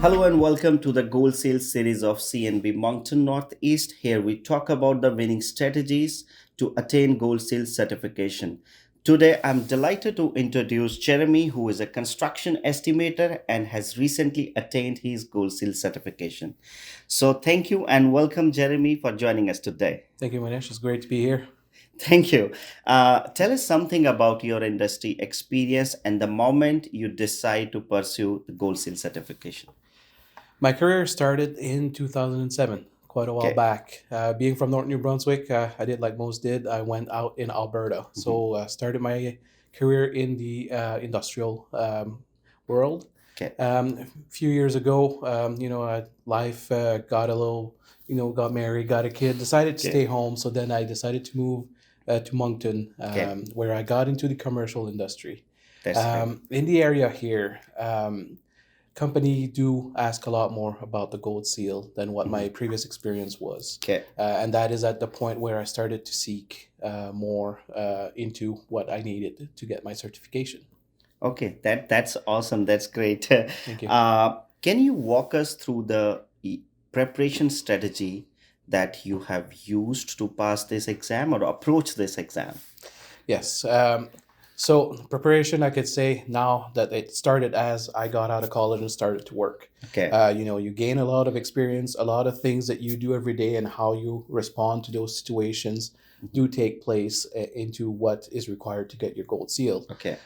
Hello and welcome to the Gold Seal series of CNB-Moncton Northeast. Here we talk about the winning strategies to attain Gold Seal certification. Today I'm delighted to introduce Jeremy, who is a construction estimator and has recently attained his Gold Seal certification. So thank you and welcome, Jeremy, for joining us today. Thank you, Manish. It's great to be here. Thank you. Tell us something about your industry experience and the moment you decide to pursue the Gold Seal certification. My career started in 2007, quite a while Okay. back. Being from North New Brunswick, I did like most did. I went out in Alberta. Mhm. So started my career in the industrial world. Okay. A few years ago, life got a little, got married, got a kid, decided to Okay. stay home. So then I decided to move to Moncton, Okay. where I got into the commercial industry. That's great. In the area here, company do ask a lot more about the gold seal than what Mhm. my previous experience was. Okay. And that is at the point where I started to seek more into what I needed to get my certification. Okay. That's awesome. That's great. Thank you. Can you walk us through the preparation strategy that you have used to pass this exam or approach this exam? Yes. So preparation, I could say now that it started as I got out of college and started to work. Okay. You gain a lot of experience, a lot of things that you do every day, and how you respond to those situations Mhm. do take place into what is required to get your gold seal. Okay.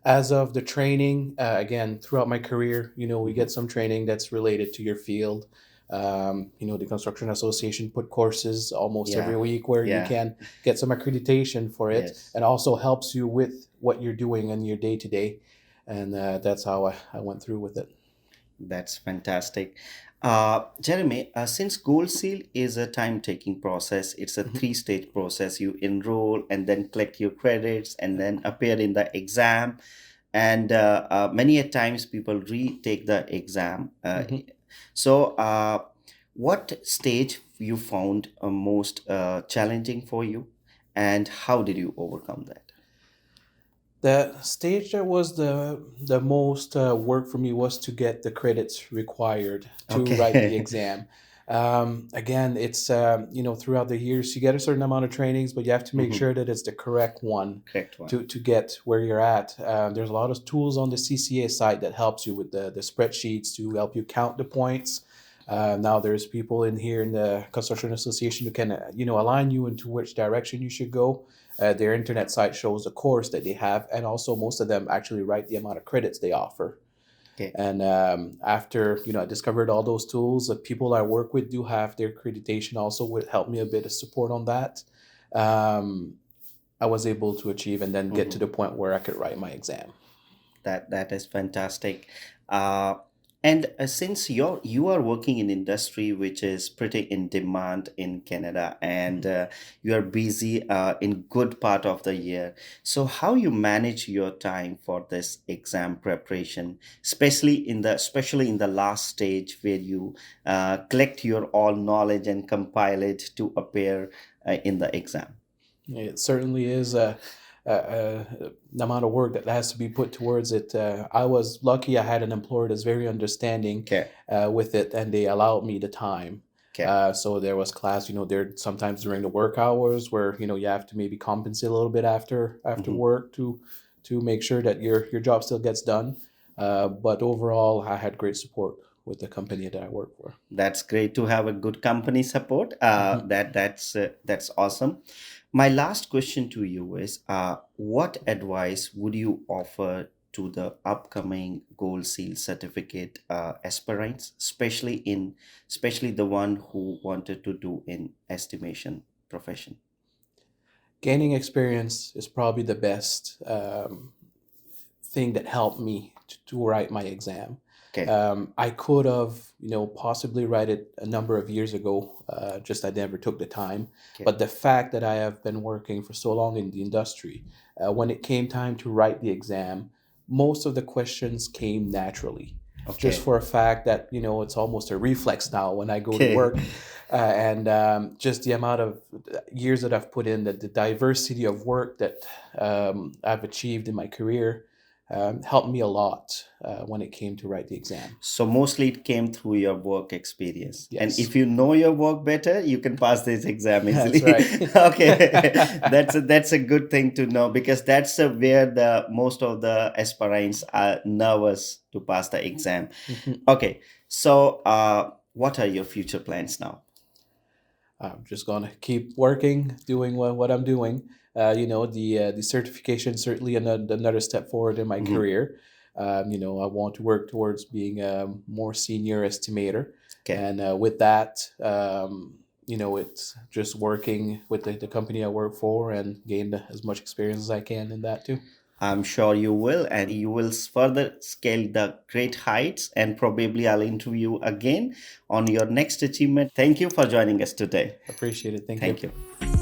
As of the training, again, throughout my career, we Mhm. get some training that's related to your field. The Construction Association put courses almost every Yeah. week where you Yeah. can get some accreditation for it, Yes. and also helps you with what you're doing in your day to day. And that's how I went through with it. That's fantastic. Jeremy, since Gold Seal is a time-taking process, it's a Mhm. three-stage process. You enroll and then collect your credits and then appear in the exam. And many a times people retake the exam. Mhm. So, what stage you found most challenging for you, and how did you overcome that? The stage that was the most work for me was to get the credits required to write the Okay. exam. Again, it's throughout the years you get a certain amount of trainings, but you have to make Mhm. sure that it's the correct one Correct one. to get where you're at. There's a lot of tools on the CCA site that helps you with the spreadsheets to help you count the points. Now there's people in here in the construction association who can align you into which direction you should go. Their internet site shows the course that they have, and also most of them actually write the amount of credits they offer. Okay. And after I discovered all those tools, the people I work with do have their accreditation also would help me a bit of support on that. Um, I was able to achieve and then get to Mhm. the point where I could write my exam. That is fantastic. Uh, and since you are working in industry which is pretty in demand in Canada, and you are busy in good part of the year, so how you manage your time for this exam preparation, especially in the last stage where you collect your all knowledge and compile it to appear in the exam. It certainly is an amount of work that has to be put towards it. I was lucky I had an employer that's very understanding Okay. with it, and they allowed me the time. Okay. So there was class, there sometimes during the work hours where you have to maybe compensate a little bit after Mhm. work to make sure that your job still gets done. But overall, I had great support with the company that I work for. That's great to have a good company support. Mhm. That's awesome. My last question to you is, what advice would you offer to the upcoming Gold Seal certificate aspirants, especially the one who wanted to do in estimation profession? Gaining experience is probably the best thing that helped me to write my exam. Okay. I could have, possibly write it a number of years ago, just I never took the time. Okay. But the fact that I have been working for so long in the industry, when it came time to write the exam, most of the questions came naturally. Just Okay. for a fact that, it's almost a reflex now when I go to Okay. work. And just the amount of years that I've put in, the diversity of work that I've achieved in my career, helped me a lot when it came to write the exam. So mostly it came through your work experience. And Yes, if you know your work better, you can pass this exam that's easily. right. Okay. That's a good thing to know, because that's where the most of the aspirants are nervous to pass the exam. Mhm. Okay. So what are your future plans now? I'm just gonna keep working, doing what I'm doing. The certification is certainly another step forward in my Mhm. career. I want to work towards being a more senior estimator, Okay. and with that, it's just working with the company I work for and gain as much experience as I can in that too. I'm sure you will, and you will further scale the great heights. And probably I'll interview you again on your next achievement. Thank you for joining us today. Appreciate it. Thank you. Thank you.